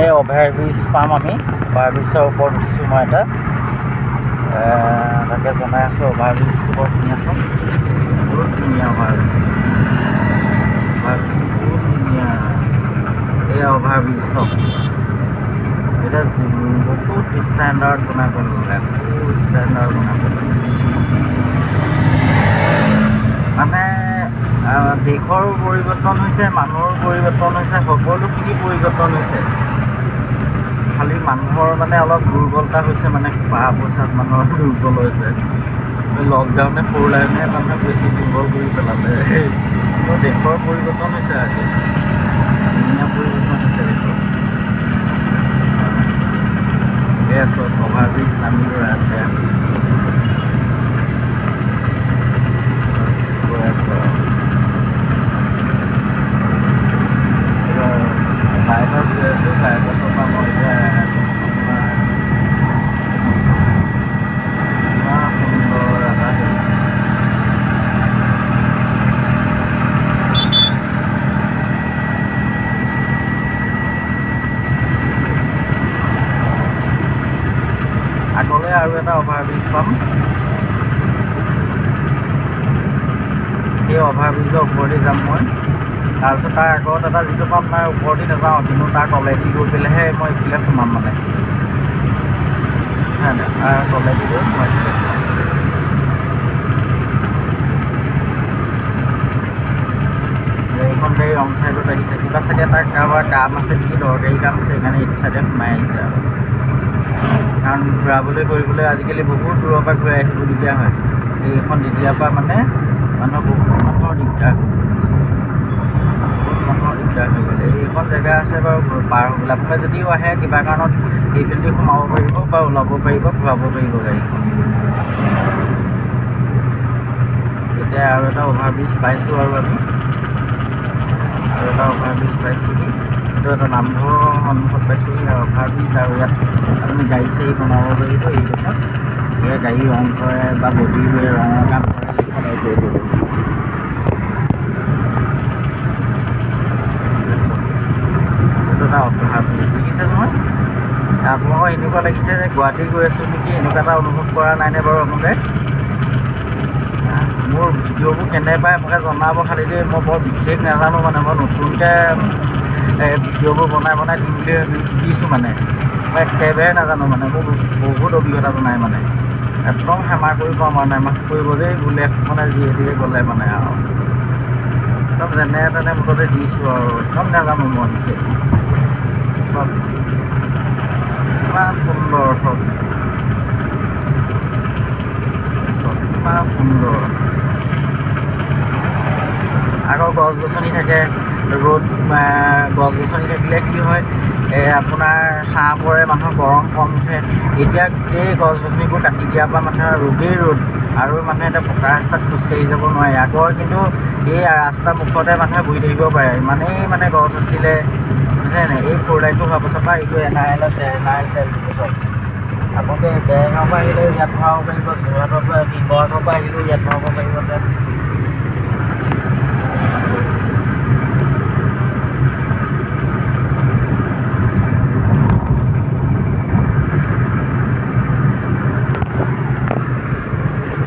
এই অভাৰব্ৰিজ পাম আমি। অভাৰব্ৰিজৰ ওপৰত উঠিছোঁ মই এটা, তাকে জনাই আছোঁ। অভাৰব্ৰিজটো বৰ ধুনীয়াচোন, বহুত ধুনীয়া অভাৰব্ৰিজ, অভাৰব্ৰিজটো বহুত ধুনীয়া। এই অভাৰব্ৰিজ চব এতিয়া বহুত ষ্টেণ্ডাৰ্ড বনাই পেলালে, বহুত ষ্টেণ্ডাৰ্ড বনাই পেলালে। মানে দেশৰো পৰিৱৰ্তন হৈছে, মানুহৰো পৰিৱৰ্তন হৈছে, সকলোখিনি পৰিৱৰ্তন হৈছে। খালি মানুহৰ মানে অলপ দুৰ্বলতা হৈছে, মানে পা পইচাত মানুহৰ দুৰ্বল হৈছে। লকডাউনে 4 লাইনে মানুহে বেছি দুৰ্বল কৰি পেলালে। দেশৰ পৰিৱৰ্তন হৈছে, আজি ধুনীয়া পৰিৱৰ্তন হৈছে দেশৰ। ঠিকে আছোঁ, অভাৰব্ৰিজ নামিলোঁ ইয়াতে গৈ আছোঁ আৰু বাইকত গৈ আছোঁ। বাইপাছৰ পৰা মই এতিয়া ইমান সুন্দৰ এটা আগলৈ আৰু এটা অভাৰব্ৰিজ পাম। সেই অভাৰব্ৰিজৰ ওপৰেদি যাম মই। তাৰপিছত তাৰ আগত এটা যিটো পাম, তাৰ ওপৰেদি নাযাওঁ, কিন্তু তাৰ তলেদি গৈ পেলাইহে মই এইফালে সোমাম মানে। তাৰ তলেদি গৈ মই এইফালে সোমাম। এইখন গাড়ী ৰং চাইডত আহিছে, কিবা চাগে তাৰ কাৰোবাৰ কাম আছে নেকি, দৰকাৰী কাম আছে, সেইকাৰণে এইটো চাইডে সোমাই আহিছে আৰু। কাৰণ ঘূৰাবলৈ কৰিবলৈ আজিকালি বহুত দূৰৰ পৰা ঘূৰাই আহিবলগীয়া হয়। এইখন তেতিয়াৰ পৰা মানে বহুত মানুহৰ দিগদাৰ হৈ গ'ল। এইখন জেগা আছে বাৰু পাৰ হ'বলৈ, আপোনালোকে যদিও আহে কিবা কাৰণত এইফালেদি সোমাব পাৰিব বা ওলাব পাৰিব, ঘূৰাব পাৰিব গাড়ীখন। এতিয়া আৰু এটা অভাৰব্ৰিজ পাইছোঁ আৰু আমি অভাৰব্ৰিজ পাইছোঁহি। এইটো এটা নামঘৰৰ সন্মুখত পাইছোঁহি অভাৰব্ৰিজ। আৰু ইয়াত আপুনি গাড়ী চাড়ী বনাব পাৰিব। এইডোখৰত এয়া গাড়ী ৰং কৰে বা বডি ৰঙৰ কাম কৰে, এইখন এইটো এটা অভাৰব্ৰিজ দেখিছে নহয়। আপোনালোকৰ এনেকুৱা লাগিছে যে গুৱাহাটী গৈ আছোঁ নেকি, এনেকুৱা এটা অনুভৱ কৰা নাইনে বাৰু আপোনালোকে? মোৰ ভিডিঅ'বোৰ কেনে পায় আপোনালোকে জনাব খালি দেই। মই বৰ বিশেষ নাজানো মানে, মই নতুনকৈ ভিডিঅ'বোৰ বনাই দিম বুলি দিছোঁ মানে। মই একেবাৰে নাজানো মানে, মোৰ বহুত অভিজ্ঞতাটো নাই মানে। একদম হেমাৰ কৰিব পৰা নাই, মাফ কৰিব যে বোলে মানে যিয়ে দিয়ে গ'লে মানে আৰু একদম যেনে তেনে মুঠতে দিছোঁ আৰু। একদম নাজানো মই বিশেষ চব। ইমান সুন্দৰ চব, ইমান সুন্দৰ। আকৌ গছ গছনি থাকে, ৰ'দ গছ গছনি থাকিলে কি হয়, আপোনাৰ ছাঁ পৰে, মানুহৰ গৰম কম উঠে। এতিয়া গোটেই গছ গছনিবোৰ কাটি দিয়াৰ পৰা মানুহৰ ৰ'দেই ৰ'দ, আৰু মানুহে এতিয়া পকা ৰাস্তাত খোজকাঢ়ি যাব নোৱাৰে। আগৰ কিন্তু এই ৰাস্তাৰ মুখতে মানুহে বহি থাকিব পাৰে, ইমানেই মানে গছ আছিলে, বুজিছে নাই? এই 4 লাইনটো হোৱাৰ পাছৰ পৰা এইটো NRL তেল চব। আপোনালোকে দেৰগাঁৱৰ পৰা আহিলেও ইয়াত ভৰাব পাৰিব, যোৰহাটৰ পৰা শিৱসাগৰৰ পৰা আহিলেও ইয়াত ভৰাব পাৰিব তেল।